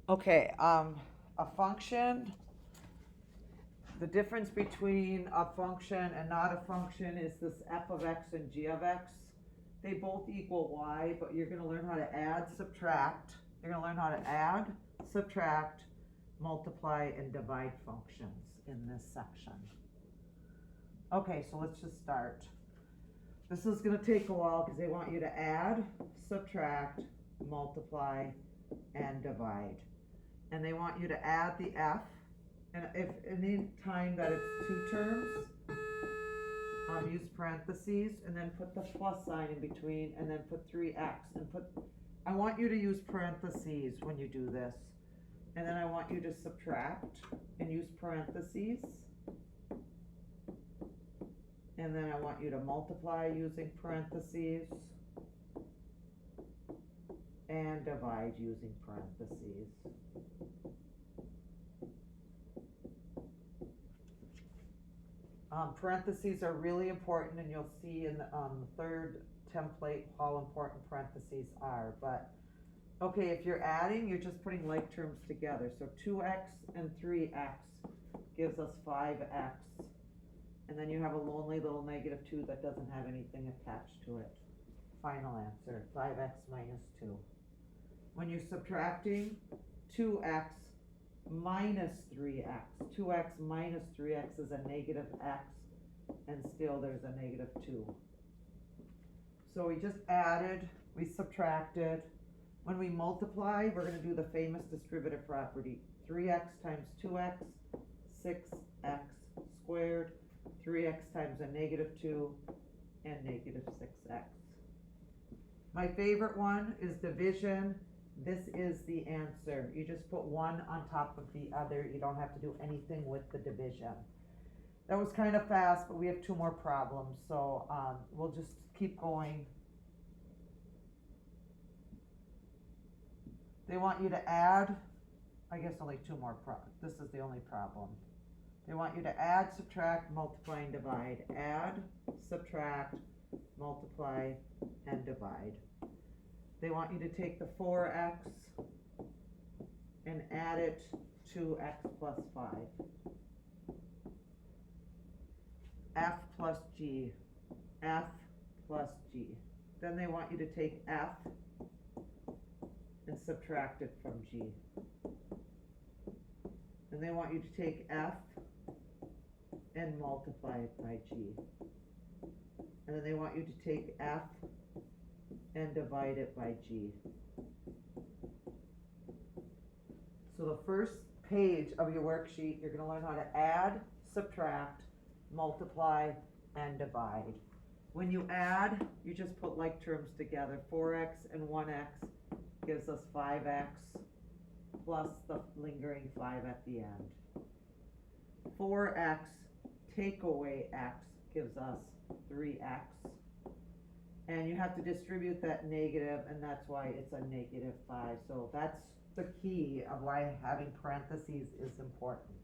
Okay, a function, the difference between a function and not a function is this f of x and g of x. They both equal y, but you're gonna learn how to add, subtract. You're gonna learn how to add, subtract, multiply, and divide functions in this section. Okay, so let's just start. This is gonna take a while because they want you to add, subtract, multiply, and divide. And they want you to add the f, and if any time that it's two terms, use parentheses and then put the plus sign in between and then put 3x and I want you to use parentheses when you do this. And then I want you to subtract and use parentheses. And then I want you to multiply using parentheses and divide using parentheses. Parentheses are really important, and you'll see in the third template how important parentheses are. But okay, if you're adding, you're just putting like terms together. So 2x and 3x gives us 5x. And then you have a lonely little -2 that doesn't have anything attached to it. Final answer, 5x minus 2. When you're subtracting, 2x minus 3x. 2x minus 3x is a -x, and still there's a -2. So we just added, we subtracted. When we multiply, we're going to do the famous distributive property. 3x times 2x, 6x squared. 3x times a -2 and -6x. My favorite one is division. This is the answer. You just put one on top of the other. You don't have to do anything with the division. That was kind of fast, but we have 2 more problems, so we'll just keep going. They want you to add, I guess only 2 more problems. This is the only problem. They want you to add, subtract, multiply, and divide. Add, subtract, multiply, and divide. They want you to take the 4x and add it to x plus 5. F plus g, f plus g. Then they want you to take f and subtract it from g. And they want you to take f and multiply it by g. And then they want you to take f and divide it by g. So the first page of your worksheet, you're going to learn how to add, subtract, multiply, and divide. When you add, you just put like terms together. 4x and 1x gives us 5x plus the lingering 5 at the end. 4x take away x gives us 3x. And you have to distribute that negative, and that's why it's a -5. So that's the key of why having parentheses is important.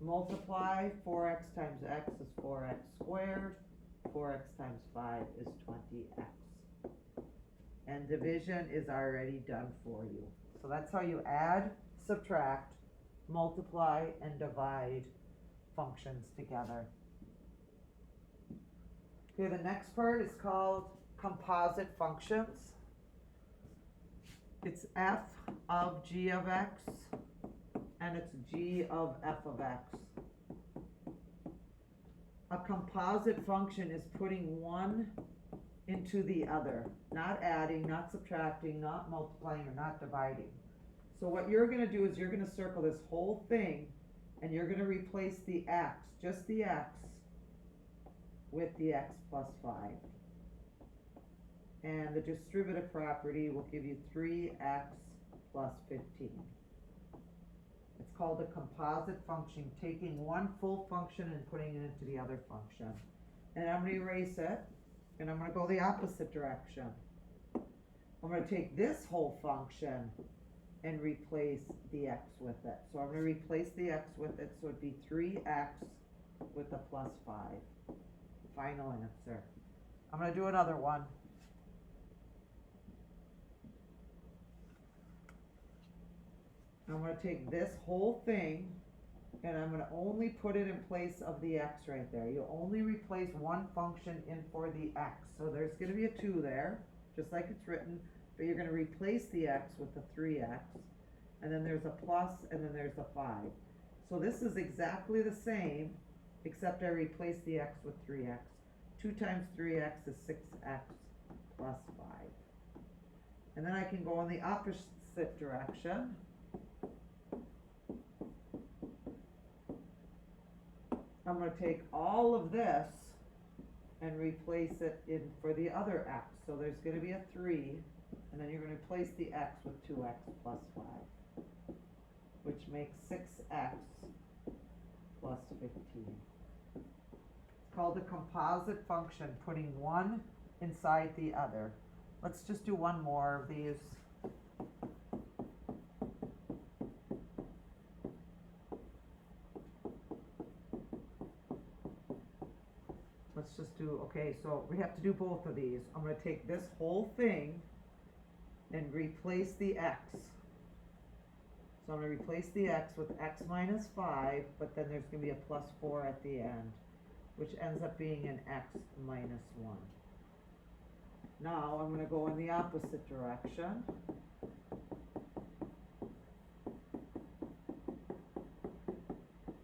Multiply, 4x times x is 4x squared. 4x times 5 is 20x. And division is already done for you. So that's how you add, subtract, multiply, and divide functions together. Okay, the next part is called composite functions. It's f of g of x, and it's g of f of x. A composite function is putting one into the other, not adding, not subtracting, not multiplying, or not dividing. So what you're going to do is you're going to circle this whole thing, and you're going to replace the x, just the x, with the x plus 5. And the distributive property will give you 3x plus 15. It's called a composite function, taking one full function and putting it into the other function. And I'm going to erase it, and I'm going to go the opposite direction. I'm going to take this whole function and replace the x with it. So I'm going to replace the x with it, so it'd be 3x with a plus 5. Final answer. I'm going to do another one. I'm gonna take this whole thing and I'm gonna only put it in place of the x right there. You only replace one function in for the x. So there's gonna be a 2 there, just like it's written, but you're gonna replace the x with the 3x, and then there's a plus, and then there's a 5. So this is exactly the same, except I replace the x with 3x. 2 times 3x is 6x plus 5. And then I can go in the opposite direction. I'm going to take all of this and replace it in for the other x. So there's going to be a 3, and then you're going to replace the x with 2x plus 5, which makes 6x plus 15. It's called a composite function, putting one inside the other. Let's just do one more of these. Let's just do, okay, so we have to do both of these. I'm going to take this whole thing and replace the x. So I'm going to replace the x with x minus 5, but then there's going to be a plus 4 at the end, which ends up being an x minus 1. Now I'm going to go in the opposite direction.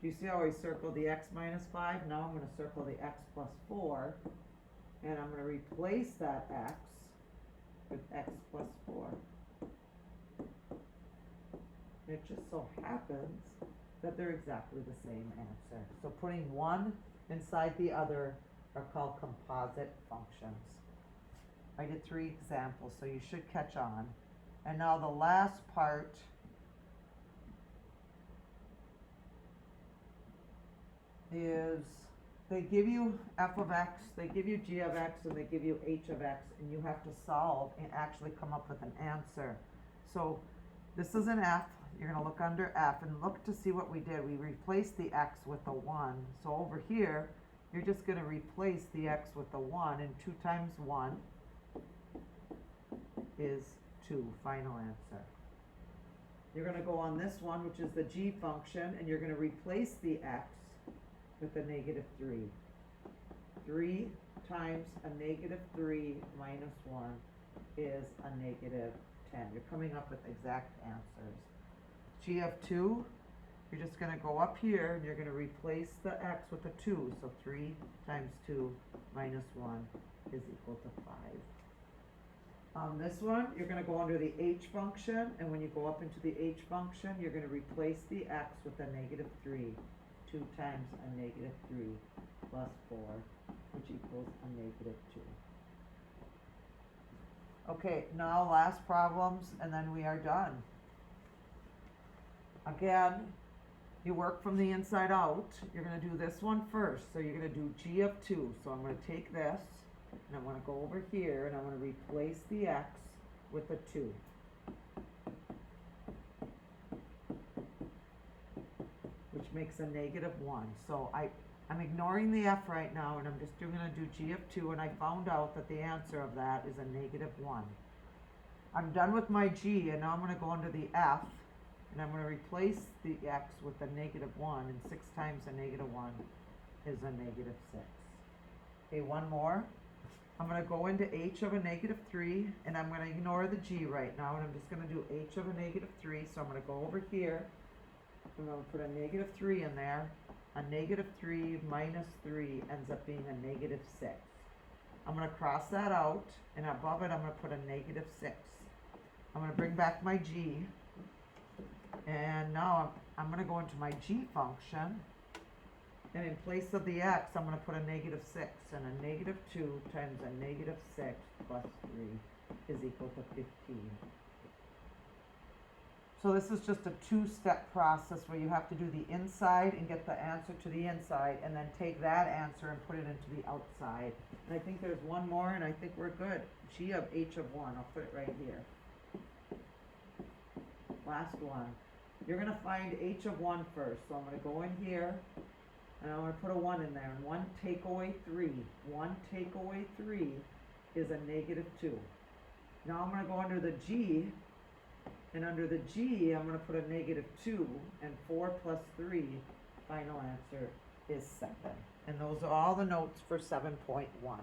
Do you see how I circled the x minus 5? Now I'm going to circle the x plus 4, and I'm going to replace that x with x plus 4. It just so happens that they're exactly the same answer. So putting one inside the other are called composite functions. I did 3 examples, so you should catch on. And now the last part is they give you f of x, they give you g of x, and they give you h of x, and you have to solve and actually come up with an answer. So this is an f. You're going to look under f and look to see what we did. We replaced the x with the 1. So over here, you're just going to replace the x with the 1, and 2 times 1 is 2, final answer. You're going to go on this one, which is the g function, and you're going to replace the x with a negative 3. 3 times a negative 3 minus 1 is a negative 10. You're coming up with exact answers. G of 2, you're just going to go up here and you're going to replace the x with a 2. So 3 times 2 minus 1 is equal to 5. On this one, you're going to go under the h function, and when you go up into the h function, you're going to replace the x with a negative 3. 2 times a negative 3 plus 4, which equals a negative 2. Okay, now last problems, and then we are done. Again, you work from the inside out. You're going to do this one first. So you're going to do g of 2. So I'm going to take this, and I'm going to go over here, and I'm going to replace the x with a 2. Which makes a negative 1. So I'm ignoring the f right now, and I'm just going to do g of 2, and I found out that the answer of that is a negative 1. I'm done with my g, and now I'm going to go under the f, and I'm going to replace the x with a negative 1, and 6 times a negative 1 is a negative 6. Okay, one more. I'm going to go into h of a negative 3, and I'm going to ignore the g right now, and I'm just going to do h of a negative 3, so I'm going to go over here. I'm going to put a negative 3 in there. A negative 3 minus 3 ends up being a negative 6. I'm going to cross that out, and above it I'm going to put a negative 6. I'm going to bring back my g, and now I'm going to go into my g function, and in place of the x I'm going to put a negative 6, and a negative 2 times a negative 6 plus 3 is equal to 15. So this is just a 2-step process where you have to do the inside and get the answer to the inside, and then take that answer and put it into the outside. And I think there's one more, and I think we're good. G of h of 1, I'll put it right here. Last one. You're going to find h of 1 first. So I'm going to go in here, and I'm going to put a 1 in there. And 1 take away 3. 1 take away 3 is a negative 2. Now I'm going to go under the g, And under the G, I'm gonna put a -2, and 4 plus 3, final answer is 7. And those are all the notes for 7.1.